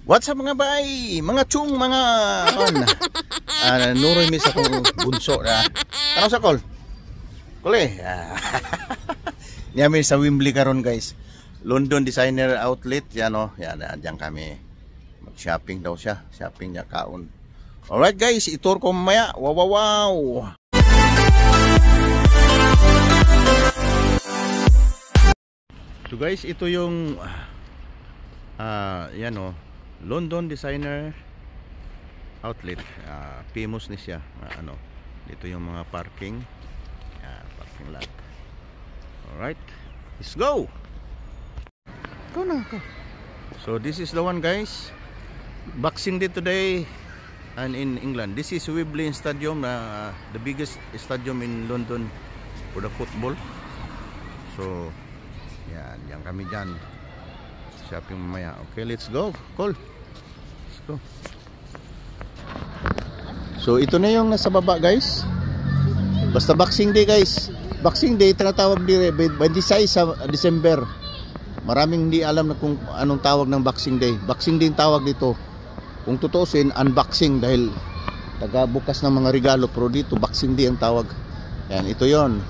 What's up mga bay? Mga chung, mga nuroy mi sa kong bunso na. Ano sa call? Kole. Niyamin sa Wembley karon guys. London Designer Outlet, yan o. Yan, diyan kami. Mag-shopping daw siya. Shopping niya kaon. Alright guys, itur ko mamaya. Wow, wow, wow. So guys, ito yung yan o. London Designer Outlet, famous ni siya. Dito yung mga parking, parking lot. Alright, let's go. Go na, go. So this is the one guys. Boxing Day today and in England. This is Wembley Stadium, the biggest stadium in London for the football. So yan kami dyan. Shopping mamaya. Okay, let's go. Call. Let's go. So ito na yung nasa baba guys. Basta Boxing Day guys. Boxing Day tinatawag din 26 sa December. Maraming hindi alam na kung anong tawag ng Boxing Day. Boxing Day yung tawag dito. Kung tutusin, unboxing dahil tagabukas ng mga regalo, pero dito Boxing Day ang tawag. Yan, ito yon.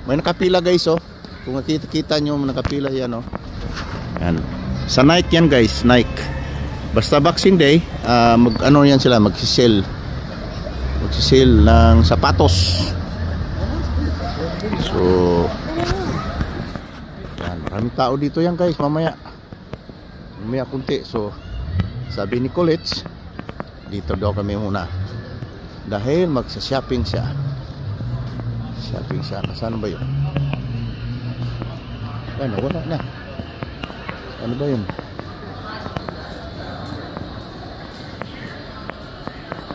May nakapila guys oh. Kung nakita nyo nakapila yan oh. Yan. Sa Nike yan guys, Nike. Basta Boxing Day, mag-ano yan sila, mag-sale ng sapatos. So, yan, maraming tao dito yan guys, mamaya kunti. So, sabi ni Colette, dito daw kami muna. Dahil magsa-shopping siya. Saan ba yun? Ano, wala na. Ano ba yun?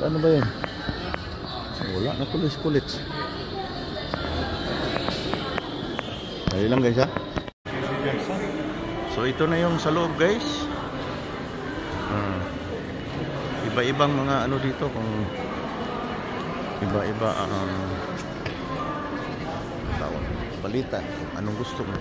Ano ba yun? Wala na tuloy kulit. Ayun lang guys ha. So ito na yung sa loob guys. Iba-ibang mga ano dito, kung iba-iba balita, anong gusto mo.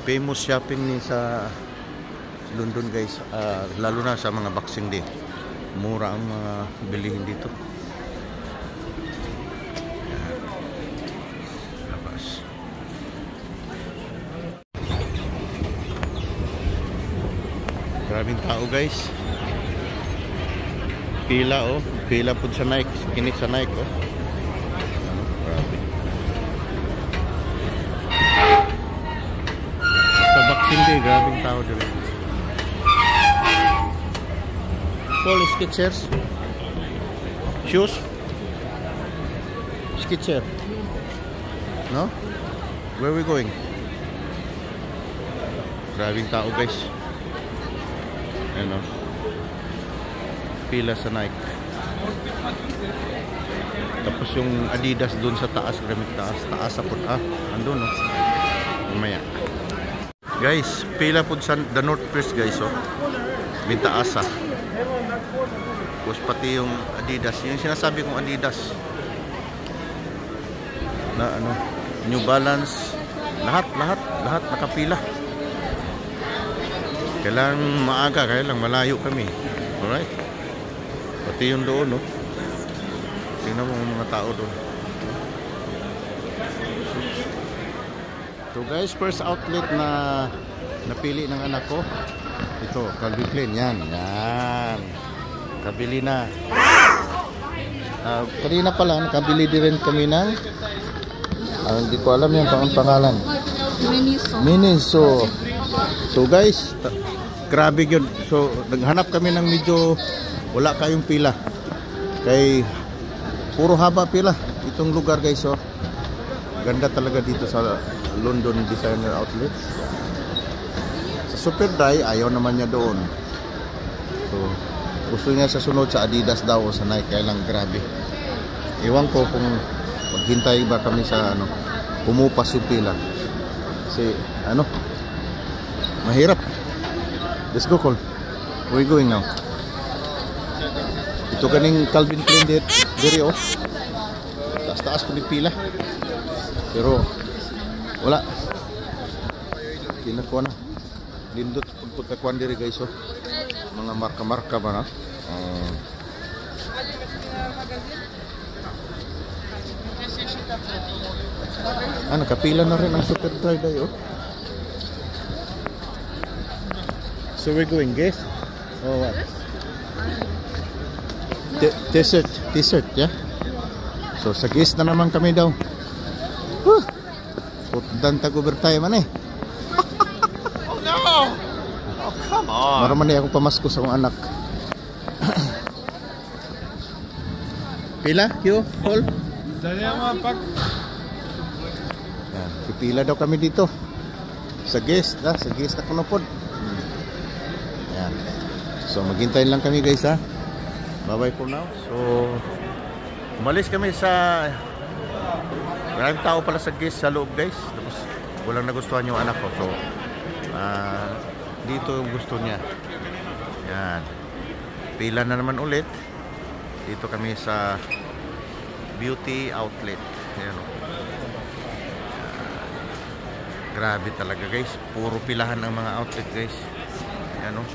Famous shopping ni sa London guys, lalo na sa mga Boxing Day. Mura ang mga bilihin dito. Labas. Grabing tao guys. Pila oh, pila po sa Nike, kinik sa Nike oh. Grabe. Sa Boxing Day, grabing tao dito. Paul, Skechers. Shoes. Skechers. No? Where are we going? Grabing tao guys. Ano? Pila sa Nike. Tapos yung Adidas dun sa taas, taas sa put. Andun no. Mamaya. Guys, pila po sa the North Face guys oh. Bintaasa. Tapos pati yung Adidas, yung sinasabi kong Adidas na ano, New Balance, lahat nakapila. Kailangan maaga, kaya lang malayo kami. Alright. Pati yung doon, no? Tingnan mo mga tao doon. So guys, first outlet na napili ng anak ko. Ito, Calvin Klein. Yan. Kabili na. Kanina pala, nakabili din rin kami ng hindi ko alam yan kung ang pangalan. Miniso. So guys, grabe yun. So, naghanap kami ng medyo wala kayong pila. Kay puro haba pila. Itong lugar guys, oh. Ganda talaga dito sa London Designer Outlet. Sa Superdry, ayaw naman niya doon. So, gusto niya sa sunod sa Adidas daw o sa Nike. Kaya lang grabe. Iwan ko kung maghintay ba kami sa ano, pumupas yung pila. Kasi ano, mahirap. Let's go, Cole. Where are we going now? Ito kaning Calvin Klein diri oh. Taas-taas po ni pila. Pero Wala. Kinakuha na. Lindot pagkakuan diri guys oh. Mga marka-marka ba na? Nakapila na rin ang super dry day oh. So we're going guys. Oh what? T-shirt, yeah? So sa guest na naman kami daw. Putdan tag-overtime man eh. Oh no! Oh come on! Maraman niya akong pamasko sa akong anak. Pila? Yo? Paul? Dali ang pag... Yan, pipila daw kami dito. Sa guest, sa guest na kunapod. Yan. So maghintay lang kami guys ha. Bye-bye for now. So umalis kami sa maraming tao pala sa guest sa loob guys. Tapos walang nagustuhan yung anak ko. So dito yung gusto niya. Yan. Pila na naman ulit. Dito kami sa beauty outlet. Ayan o. Grabe talaga guys. Puro pilahan ng mga outlet guys. Ayan o.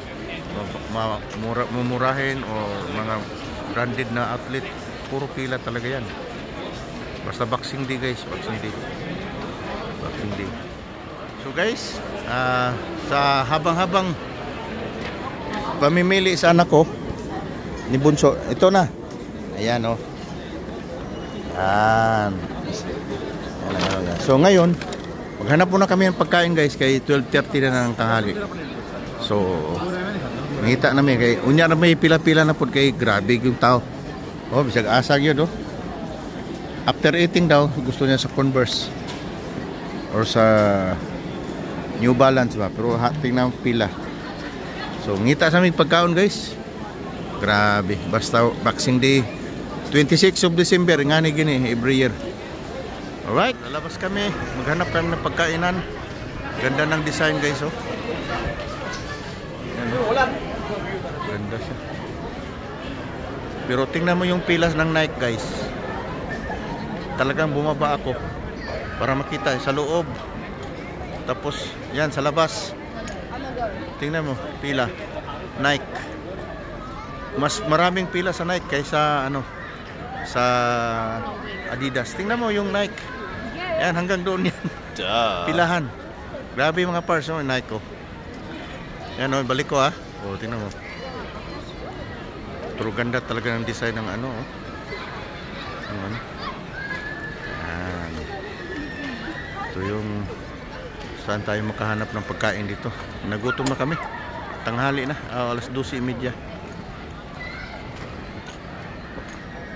Mumurahin o mga branded na outlet, puro pila talaga yan. Basta Boxing Day guys, Boxing Day. So guys, sa habang pamimili sa anak ko ni Bunso, ito na. Ayan o. Ayan. So ngayon maghanap muna kami ng pagkain guys, kay 12:30 na ng tanghali. So ngita namin kay unya na may pila-pila na pud kay grabe yung tao. Oh, bisag asag yun oh. After eating daw, gusto niya sa Converse or sa New Balance ba, pero hating na pila. So ngita sa aming pagkaon guys. Grabe, basta Boxing Day 26 of December ngani gini every year. Alright, lalabas kami, maghanap kami ng pagkainan. Ganda ng design guys oh. Ganda siya. Pero tingnan mo yung pilas ng Nike guys. Talagang bumaba ako para makita sa loob. Tapos yan sa labas. Tingnan mo pila Nike. Mas maraming pila sa Nike kaysa ano sa Adidas. Tingnan mo yung Nike. Yan hanggang doon yan. Pilahan. Grabe mga parts oh, Nike ko. Yan o, balik ko ha. O, tingnan mo. Pero ganda talaga ng design ng ano oh. Yan. Yan. Ito yung saan tayo makahanap ng pagkain dito. Nagutom na kami. Tanghali na. Alas 12:30.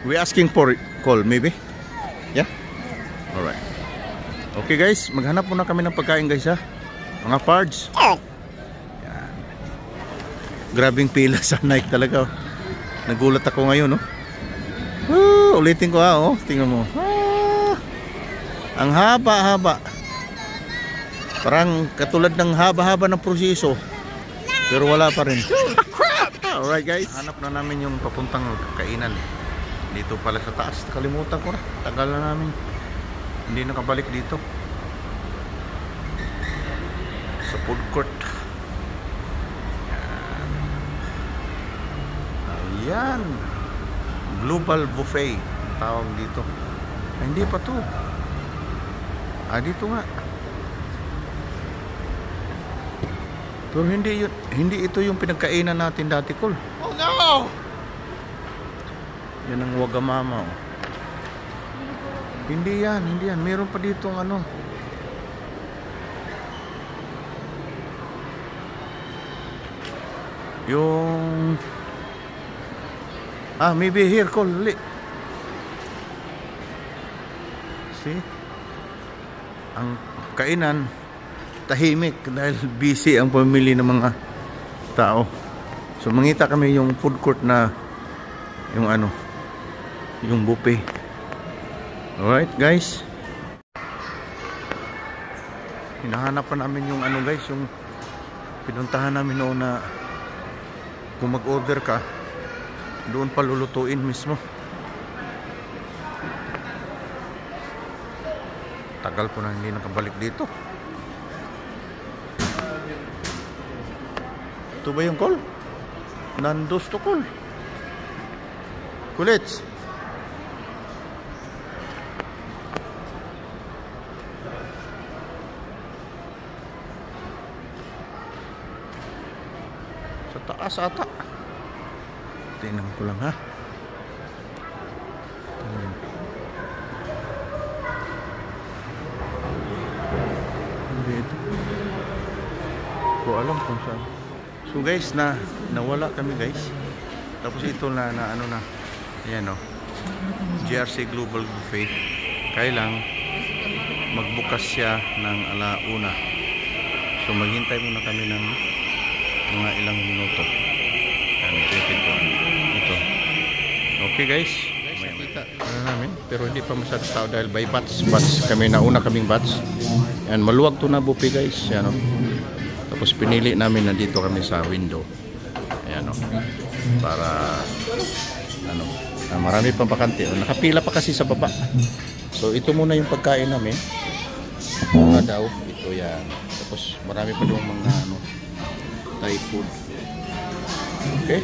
We asking for call maybe? Yeah? Alright. Okay guys, maghanap muna kami ng pagkain guys ha. Mga pards. Yan. Grabing pila sa Nike talaga oh. Nagulat ako ngayon no. Ulitin ko ha oh. Tingnan mo. Ang haba-haba. Parang katulad ng haba-haba ng proseso. Pero wala pa rin. Alright guys, hanap na namin yung papuntang kainan. Dito pala sa taas. Kalimutan ko na. Tagal na namin hindi nakabalik dito. Sa food court. Ayan. Global Buffet ang tawag dito. Ay, hindi pa to. Dito nga. Pero hindi ito yung pinagkainan natin dati, Col. Oh no! Yan ang Wagamama oh. Hindi yan. Meron pa dito ang ano. Yung maybe here, Col. See? Ang kainan tahimik dahil busy ang pamilya ng mga tao. So mangita kami yung food court na yung ano, yung buffet. Alright guys, hinahanap pa namin yung ano guys, yung pinuntahan namin noon na kung mag-order ka doon pa lulutuin mismo. Tagal po na hindi nakabalik dito. Ito ba yung call? Nando's to call. Kulits. Sa taas ata. Tingnan ko lang ha. Hindi ito. Ko alam kung saan. So guys, nawala kami guys. Tapos ito na ano na. Ayan o. GRC Global Buffet. Kailang magbukas siya ng 1:00. So maghintay muna kami ng mga ilang minuto. Ayan, ito. Okay guys. Makikita namin. Pero hindi pa masyadong tao dahil by batch kami. Nauna kaming batch. Ayan, maluwag to na buffet guys. Ayan o. Tapos pinili namin na dito kami sa window. Ayan o. Para ano, marami pang bakante. Nakapila pa kasi sa baba. So ito muna yung pagkain namin. Mga daw. Ito yan. Tapos marami pa doon mga ano, Thai food. Okay.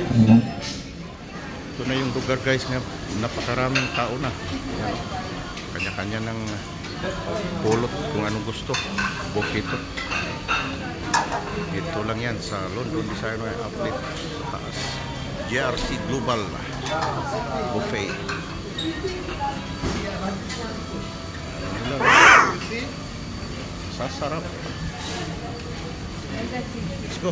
Ito na yung lugar guys nga. Napakaraming tao na. Ayan. Kanya-kanya ng pulot kung anong gusto. Buffet ito. Ito lang yan sa London Design Outlet sa taas. GRC Global Buffet. Sasarap. Let's go.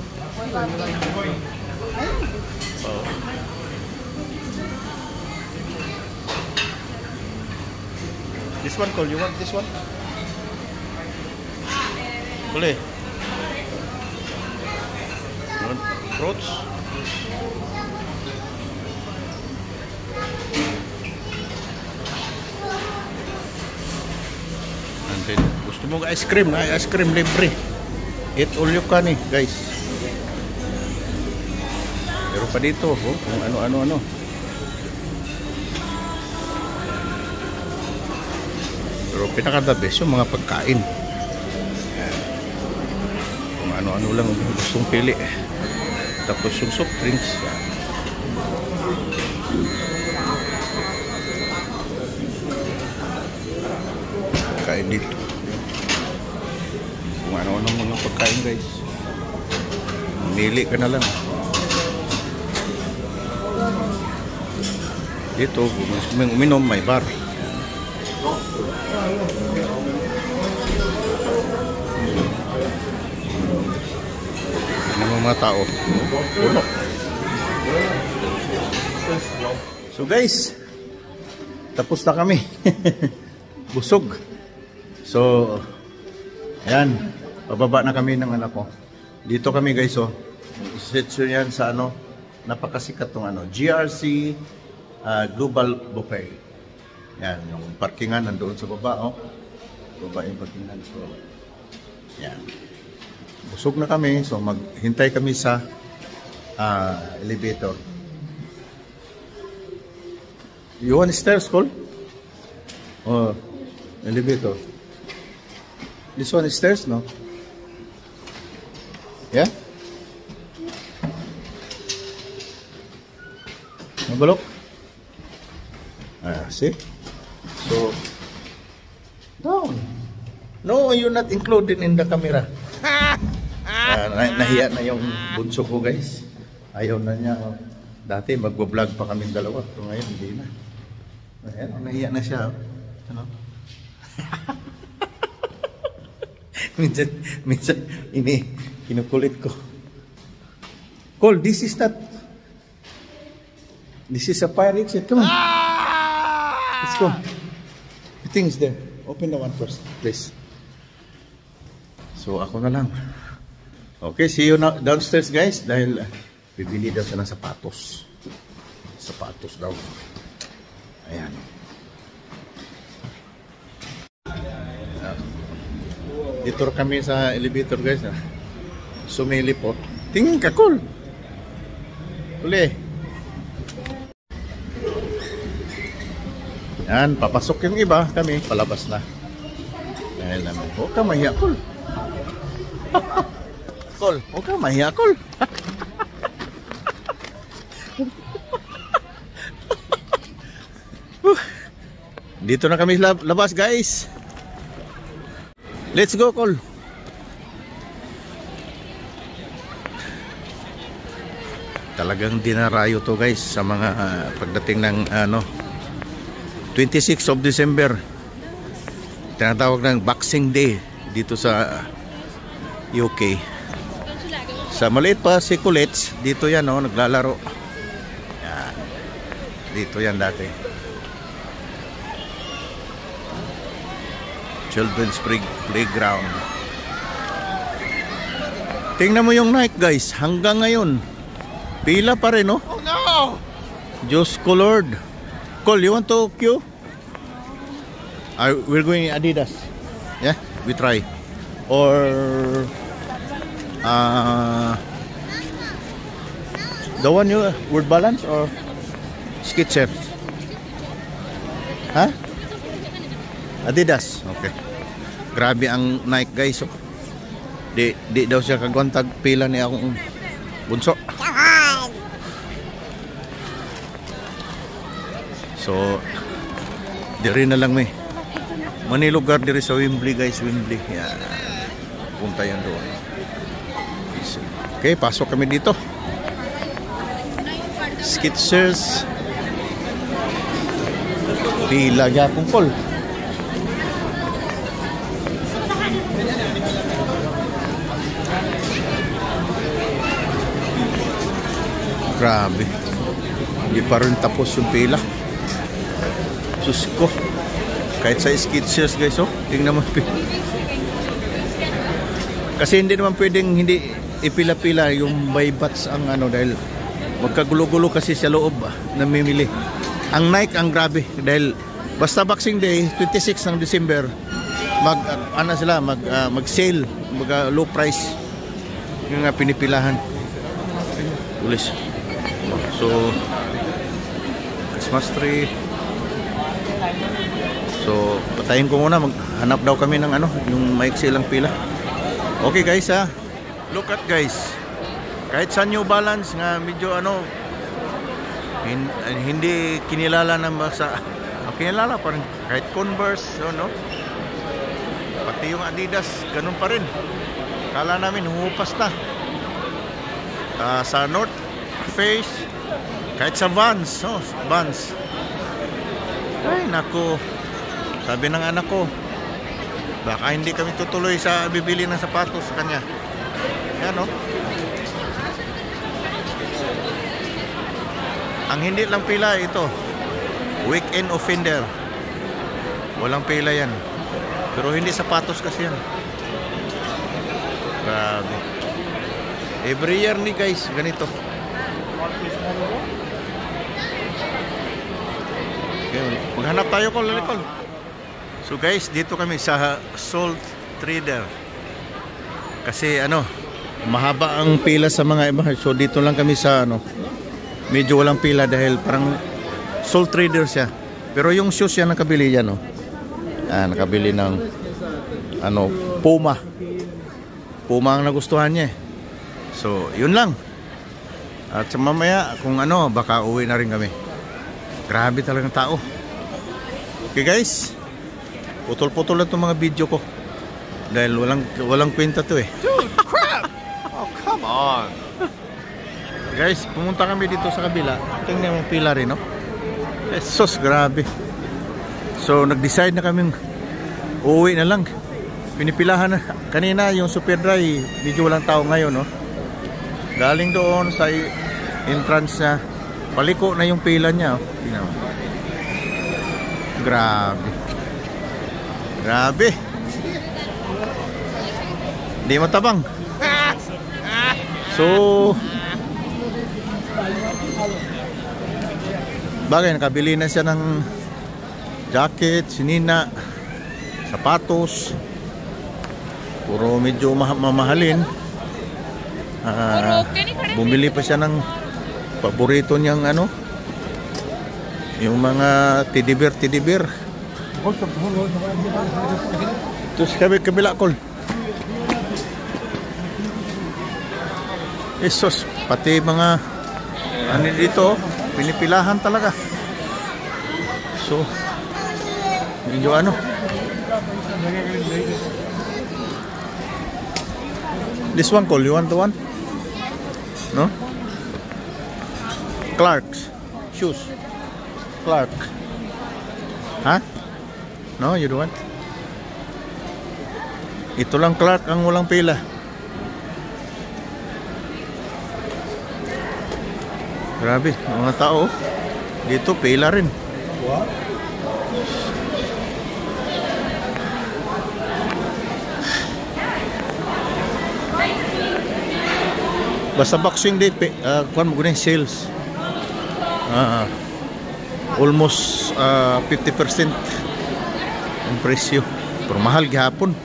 Oh. This one, Cole, you want this one? Boleh. Fruits. And then, gusto mo ice cream? Ice cream libre. Eat all you can guys. Pero pa dito, kung ano. Pero pinaka-the best yung mga pagkain. Kung ano-ano lang gustong pili. Tapos yung soft drinks. Pagkain dito. Kung ano-ano mga pagkain guys. Mili ka na lang. Dito, kung uminom may bar. Mga tao puno. So guys, tapos na kami. Busog. So ayan, pababa na kami ng anak ko. Dito kami guys Isitso yan sa ano, napakasikat tong ano, GRC Global Buffet. Yan, yung parkingan nandoon sa baba baba yung parkingan. So yan, busog na kami, so maghintay kami sa elevator. You want stairs, Cole? Oh, elevator. This one is stairs, no? Yeah? Mabalok? See? So, down. No, you're not included in the camera. Nahiya na yung bunso ko guys. Ayaw na niya. Dati magbo-vlog pa kaming dalawa. So ngayon hindi na. Ayan, nahiya na siya. Ano? minsan kinukulit ko. Cole, this is a fire exit. Come on. Let's go. The thing's there. Open the one first, please. So ako na lang. Okay, see you now downstairs guys. Dahil bibili daw siya ng sapatos. Sapatos daw. Ayan. Dito kami sa elevator guys. Sumili po. Tingin ka, Cool. Uli. Yan, papasok yung iba. Kami, palabas na. Alam mo. Huwag ka mahiya, Kol. Kol, huwag ka mahiya, Kol. Dito na kami labas, guys. Let's go, Kol. Talagang dinarayo to, guys, sa mga pagdating ng 26 of December. Tinatawag ng Boxing Day dito sa UK. Sa maliit pa si Kulets, dito yan, naglalaro. Yan. Dito yan dati. Children's Playground. Tingnan mo yung night, guys. Hanggang ngayon pila pa rin, no? Oh no! Diyos ko Lord. Cole, you want to queue? We're going Adidas. Yeah, we try. Or the one you Word Balance or Skechers? Huh? Adidas. Okay. Grabe ang Nike, guys. Oh. Di daw siya kagwantag pila ni akong bunso. So, diri na lang may manilugar diri sa Wembley, guys. Wembley. Yan. Punta yan doon. Okay, pasok kami dito. Skechers. Pila gyapon, Paul. Grabe. Hindi pa rin tapos yung pila. Sus ko. Kahit sa Skechers, guys, tingnan mo. Kasi hindi naman pwedeng hindi ipila-pila yung by batch ang dahil magkagulo-gulo kasi sa loob namimili. Ang Nike ang grabe dahil basta Boxing Day 26 ng December mag-sale, low price yung pinipilahan. Ulis. So Christmas tree. So, patayin ko muna, maghanap daw kami ng yung maiksi lang pila. Okay, guys, look at, guys. Kahit sa New Balance nga medyo hindi kinilala na sa kinilala pa rin. Kahit Converse, pati yung Adidas, ganun pa rin. Kala namin humupas na. Sa North Face, kahit sa Vans, Vans. Ay, naku. Sabi ng anak ko, baka hindi kami tutuloy sa bibili ng sapatos sa kanya. Yan, Ang hindi lang pila ito, weekend offender. Walang pila yan. Pero hindi sapatos kasi yan. Grabe. Every year ni, guys, ganito. Okay, maghanap tayo, Col. So, guys, dito kami sa Salt Trader. Kasi mahaba ang pila sa mga iba. So dito lang kami sa medyo walang pila dahil parang Salt Trader siya. Pero yung shoes siya nakabili yan, nakabili ng Puma. Puma ang nagustuhan niya. So, yun lang. At sa mamaya kung baka uwi na rin kami. Grabe talagang tao. Okay, guys. Putol-putol na itong mga video ko. Dahil walang kwenta to eh. Dude, crap! Oh, come on. Guys, pumunta kami dito sa kabila. Tingnan mo pila rin, Jesus, grabe. So, nag-decide na kaming uuwi na lang. Pinipilahan na. Kanina, yung Super Dry, medyo walang tao ngayon, Galing doon sa entrance na. Paliko na yung pila niya, Tingnan mo. Grabe. Grabe. Hindi matabang. So, bagay, nakabili na siya ng jacket, sinina, sapatos. Puro medyo mamahalin. Bumili pa siya ng paborito niyang yung mga teddy bear. Ito sa kabila kol. Esos, pati mga ano dito, pinipilahan talaga. So, medyo ano. This one call, you want the one? No? Clark's shoes. Clark. Huh? No, you don't want? Ito lang Clark ang walang pila. Grabe, mga tao dito pila rin. What? Basta Boxing Day, kuan mo guna sales. Almost 50% ang presyo. Pero mahal gihapon.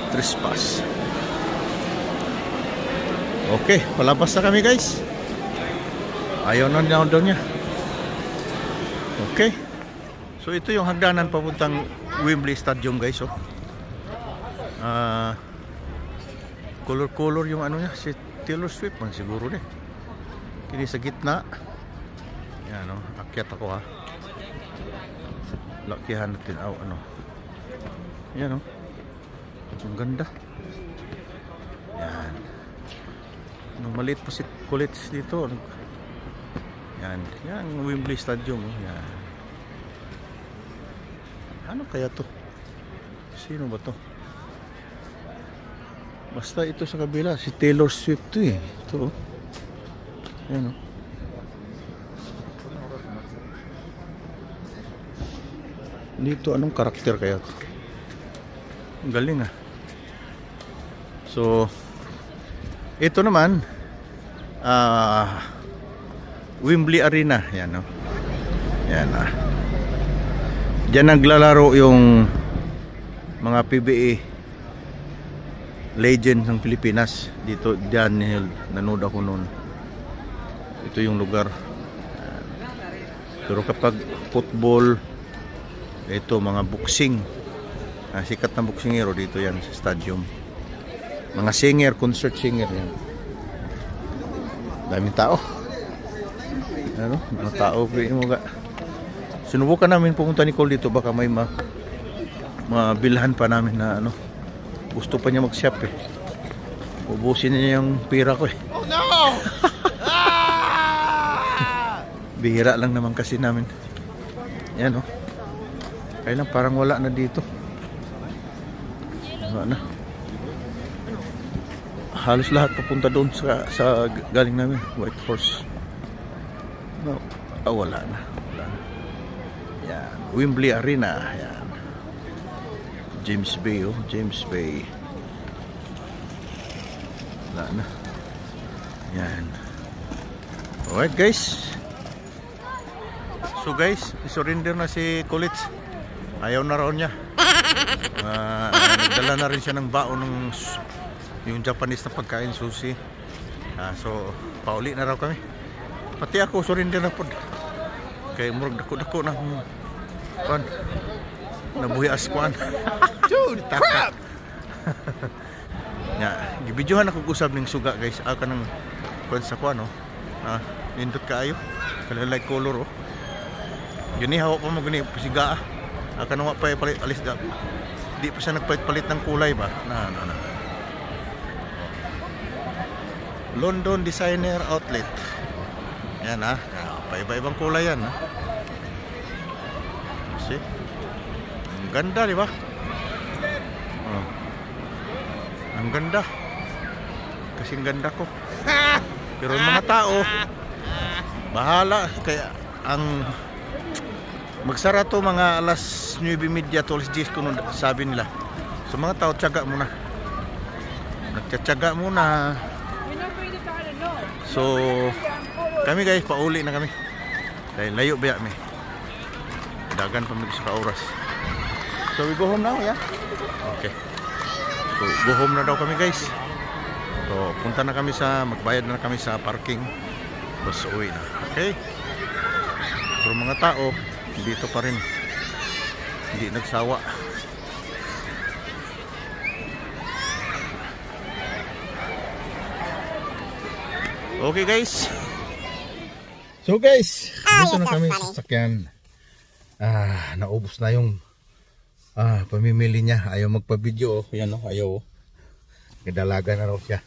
Trespass. Okay, palabas na kami guys. Ayaw na daw niya. Okay. So ito yung hagdanan papuntang Wembley Stadium guys. Oh. Color yung ano niya. Si Taylor Swift man siguro din. Kini sa gitna. Yan oh. Akyat ako ha. Lakihan natin. Ano. Yan oh. Ang ganda. Yan. Nung maliit pa si Colets dito. Yan. Yan Wembley Stadium. Yan. Ano kaya to? Sino ba to? Basta ito sa kabila. Si Taylor Swift to eh. Ito. Yan o. Dito anong karakter kaya to? Ang galing ah. So ito naman Wembley Arena. Yan o. Yan ah. Diyan naglalaro yung mga PBA legend ng Pilipinas. Dito Daniel, nanood ako noon. Ito yung lugar. Pero kapag football, ito mga boxing, sikat na boxingero dito yan sa stadium. Mga singer, concert singer yan. Daming tao. Ano? Mga tao mo ga. Sinubukan namin pumunta ni Cole dito, baka may mabilhan pa namin na ano. Gusto pa niya mag-shop eh. Ubusin niya yung pira ko eh. Oh no! Bihira lang naman kasi namin. Yan oh. Kaya lang parang wala na dito. Wala na. Halos lahat papunta doon sa galing namin, White Horse. No, wala na. Wala na. Yan, Wembley Arena. Yan. James Bay, oh, James Bay. Wala na. Yan. Alright guys. So guys, surrender na si Colets. Ayaw na raw niya. Nagdala na rin siya ng baon ng yung Japanese na pagkain, sushi. So pauli na raw kami. Pati ako surrender na po. Kay murag dako-dako na kuan. Nabuhi askuan. Dude, crap. Ya, gibidyohan ako usab ning suga guys. Aka nang kuan sa kuan no. Nindot kaayo. Kalalay color oh. Gani hawak pa mo gani pasiga. Aka nang wa pa palit alis da. Di pa siya nagpalit ng kulay ba? Na. London Designer Outlet. Yan ha. Paiba-ibang kulay yan ha. See? Ang ganda di ba? Oh. Ang ganda. Kasing ganda ko. Pero yung mga tao bahala. Kaya ang magsara to mga alas 9:30 to alas 10 kung sabi nila. So mga tao tiyaga muna. Nagtiyaga muna. So kami guys, pauli na kami. Dahil layo ba kami. Dagan pa sa ka-oras. So we go home now, yeah? Okay. So go home na daw kami guys. So punta na kami magbayad na kami sa parking. Tapos uwi na. Okay? Pero mga tao dito pa rin. Hindi nagsawa. Okay guys. So guys, dito na kami sa sasakyan. Naubos na yung pamimili niya. Ayaw magpa-video. Yan o, ayaw. Kadalaga na raw siya.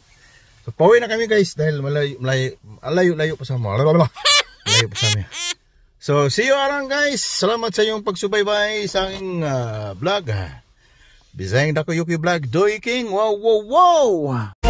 So pauwi na kami guys dahil malayo pa sa mga. Malayo pa sa amin. So see you around guys. Salamat sa iyong pagsubaybay sa aking vlog. Bisayang Dako Yuki Vlog. Doy King. Wow wow wow.